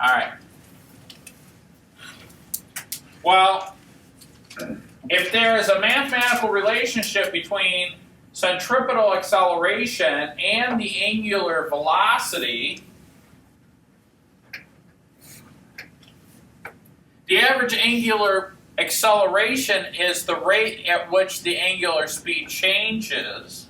All right. Well, if there is a mathematical relationship between centripetal acceleration and the angular velocity, the average angular acceleration is the rate at which the angular speed changes.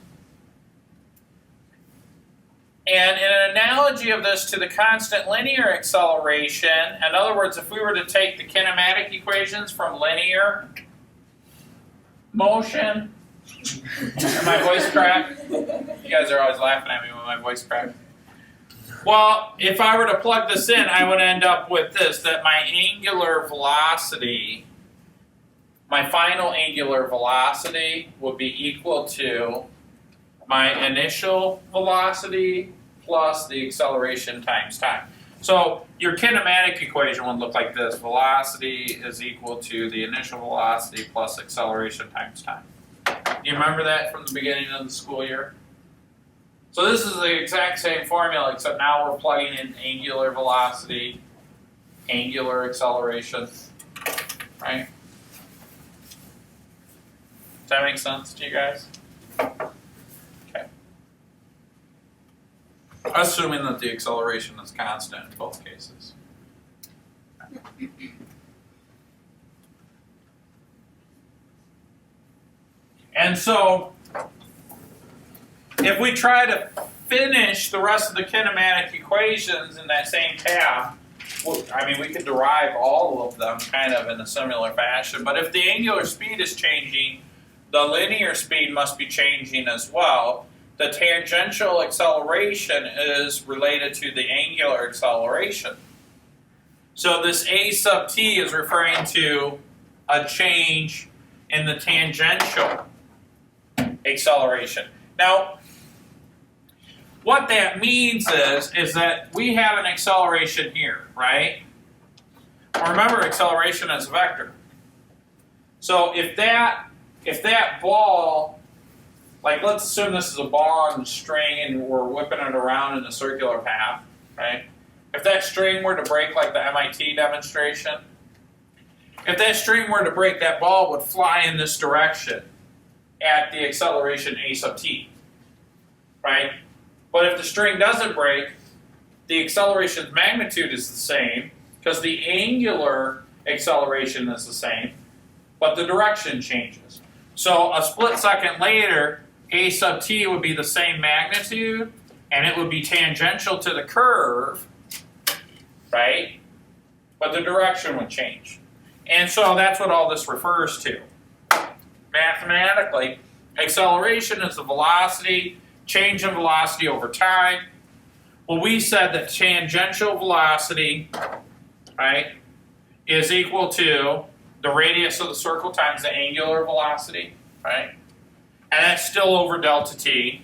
And in an analogy of this to the constant linear acceleration, in other words, if we were to take the kinematic equations from linear motion, and my voice cracked? You guys are always laughing at me when my voice cracks. Well, if I were to plug this in, I would end up with this, that my angular velocity, my final angular velocity would be equal to my initial velocity plus the acceleration times time. So your kinematic equation would look like this. Velocity is equal to the initial velocity plus acceleration times time. Do you remember that from the beginning of the school year? So this is the exact same formula, except now we're plugging in angular velocity, angular acceleration, right? Does that make sense to you guys? Okay. Assuming that the acceleration is constant in both cases. And so, if we try to finish the rest of the kinematic equations in that same path, I mean, we could derive all of them kind of in a similar fashion. But if the angular speed is changing, the linear speed must be changing as well. The tangential acceleration is related to the angular acceleration. So this a sub t is referring to a change in the tangential acceleration. Now, what that means is that we have an acceleration here, right? Remember, acceleration is a vector. So if that ball, like let's assume this is a ball on the string and we're whipping it around in a circular path, right? If that string were to break like the MIT demonstration, if that string were to break, that ball would fly in this direction at the acceleration a sub t, right? But if the string doesn't break, the acceleration's magnitude is the same because the angular acceleration is the same, but the direction changes. So a split second later, a sub t would be the same magnitude, and it would be tangential to the curve, right? But the direction would change. And so that's what all this refers to. Mathematically, acceleration is the velocity, change in velocity over time. Well, we said that tangential velocity, right, is equal to the radius of the circle times the angular velocity, right? And that's still over delta t.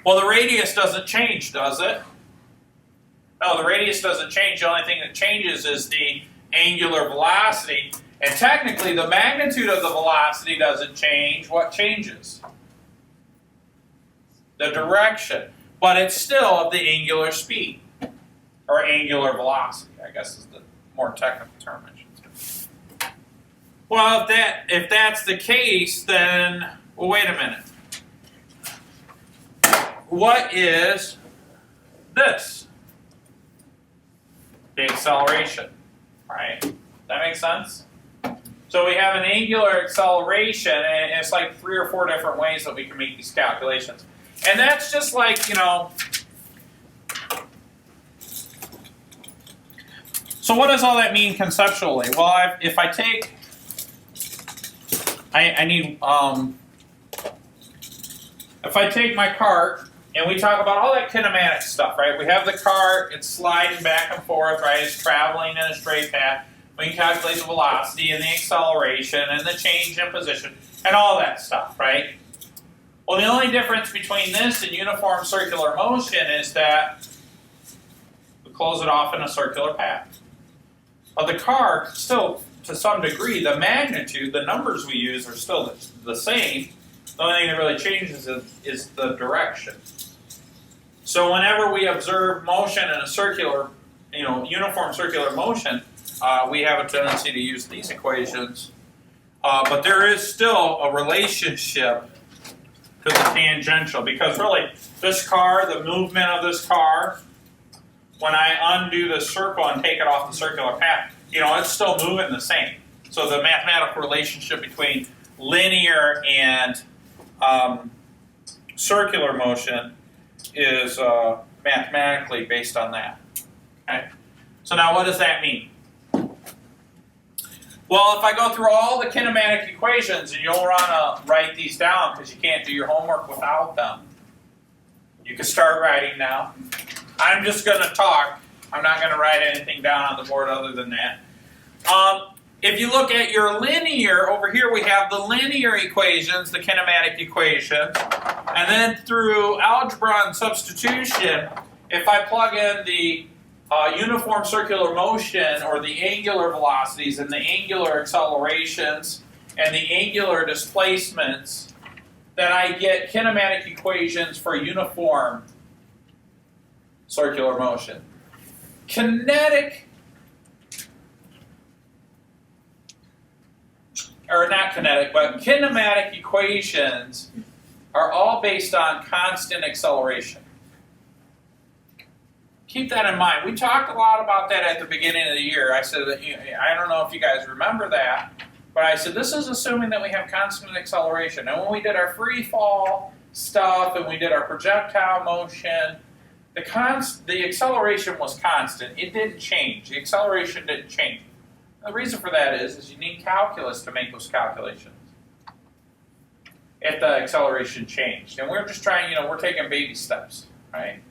Well, the radius doesn't change, does it? No, the radius doesn't change. The only thing that changes is the angular velocity. And technically, the magnitude of the velocity doesn't change. What changes? The direction. But it's still of the angular speed. Or angular velocity, I guess is the more technical term I should say. Well, if that's the case, then, well, wait a minute. What is this? The acceleration, right? Does that make sense? So we have an angular acceleration, and it's like 3 or 4 different ways that we can make these calculations. And that's just like, you know, so what does all that mean conceptually? Well, if I take, if I take my cart, and we talk about all that kinematic stuff, right? We have the cart, it's sliding back and forth, right? It's traveling in a straight path. We can calculate the velocity and the acceleration and the change in position and all that stuff, right? Well, the only difference between this and uniform circular motion is that we close it off in a circular path. But the cart, still, to some degree, the magnitude, the numbers we use are still the same. The only thing that really changes is the direction. So whenever we observe motion in a circular uniform circular motion, we have a tendency to use these equations. But there is still a relationship to the tangential, because really, this car, the movement of this car, when I undo the circle and take it off the circular path, it's still moving the same. So the mathematical relationship between linear and circular motion is mathematically based on that. Okay? So now what does that mean? Well, if I go through all the kinematic equations, and you'll want to write these down because you can't do your homework without them. You can start writing now. I'm just going to talk. I'm not going to write anything down on the board other than that. If you look at your linear, over here we have the linear equations, the kinematic equations. And then through algebra and substitution, if I plug in the uniform circular motion, or the angular velocities and the angular accelerations and the angular displacements, then I get kinematic equations for uniform circular motion. Kinematic equations are all based on constant acceleration. Keep that in mind. We talked a lot about that at the beginning of the year. I said that, I don't know if you guys remember that, but I said this is assuming that we have constant acceleration. And when we did our free fall stuff and we did our projectile motion, the acceleration was constant. It didn't change. The acceleration didn't change. The reason for that is you need calculus to make those calculations if the acceleration changed. And we're just trying, we're taking baby steps, right?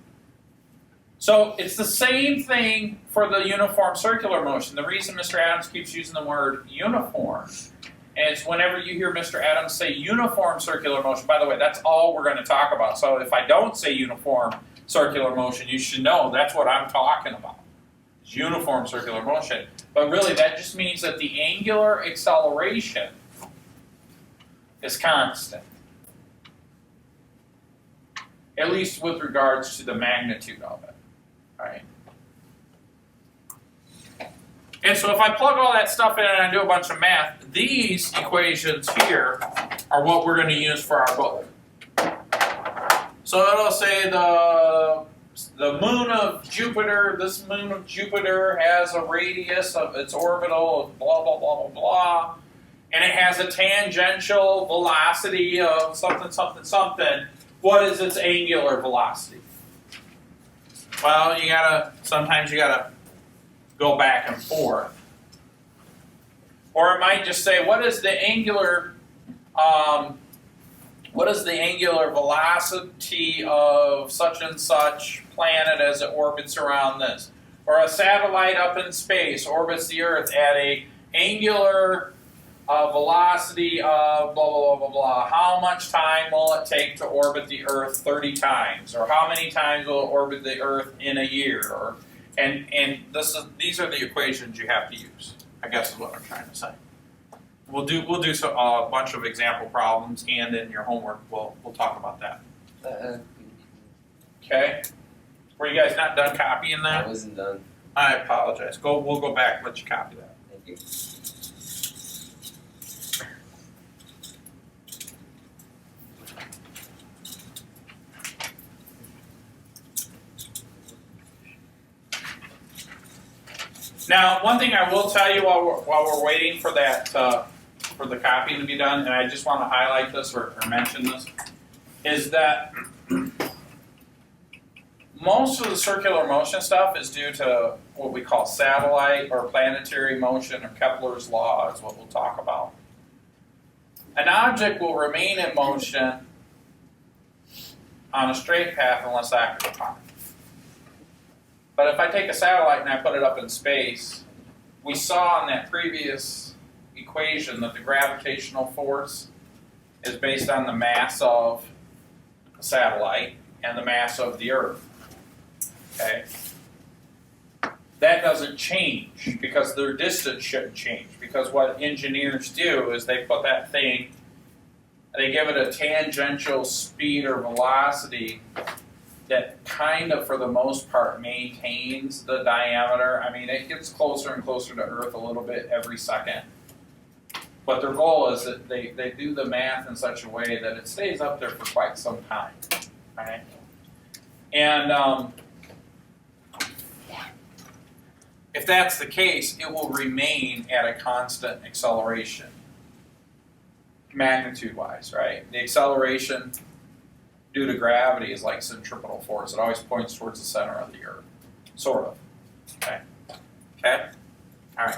So it's the same thing for the uniform circular motion. The reason Mr. Adams keeps using the word uniform is whenever you hear Mr. Adams say uniform circular motion, by the way, that's all we're going to talk about. So if I don't say uniform circular motion, you should know that's what I'm talking about. It's uniform circular motion. But really that just means that the angular acceleration is constant. At least with regards to the magnitude of it. Right. And so if I plug all that stuff in and I do a bunch of math, these equations here are what we're going to use for our book. So it'll say the moon of Jupiter, this moon of Jupiter has a radius of its orbital of blah, blah, blah, blah, blah, and it has a tangential velocity of something, something, something. What is its angular velocity? Well, sometimes you gotta go back and forth. Or it might just say, what is the angular velocity of such and such planet as it orbits around this? Or a satellite up in space orbits the Earth at a angular velocity of blah, blah, blah, blah, blah. How much time will it take to orbit the Earth 30 times? Or how many times will it orbit the Earth in a year? These are the equations you have to use, I guess is what I'm trying to say. We'll do a bunch of example problems, and in your homework we'll talk about that. Okay? Were you guys not done copying that? I wasn't done. I apologize. We'll go back and let you copy that. Thank you. Now, one thing I will tell you while we're waiting for that for the copying to be done, and I just want to highlight this or mention this, is that most of the circular motion stuff is due to what we call satellite or planetary motion, or Kepler's law is what we'll talk about. An object will remain in motion on a straight path unless acted upon. But if I take a satellite and I put it up in space, we saw in that previous equation that the gravitational force is based on the mass of the satellite and the mass of the Earth. Okay? That doesn't change because their distance shouldn't change, because what engineers do is they put that thing, they give it a tangential speed or velocity that kind of, for the most part, maintains the diameter. I mean, it gets closer and closer to Earth a little bit every second. But their goal is that they do the math in such a way that it stays up there for quite some time. Right? And if that's the case, it will remain at a constant acceleration, magnitude-wise, right? The acceleration due to gravity is like centripetal force. It always points towards the center of the Earth, sort of. Okay? Okay? All right.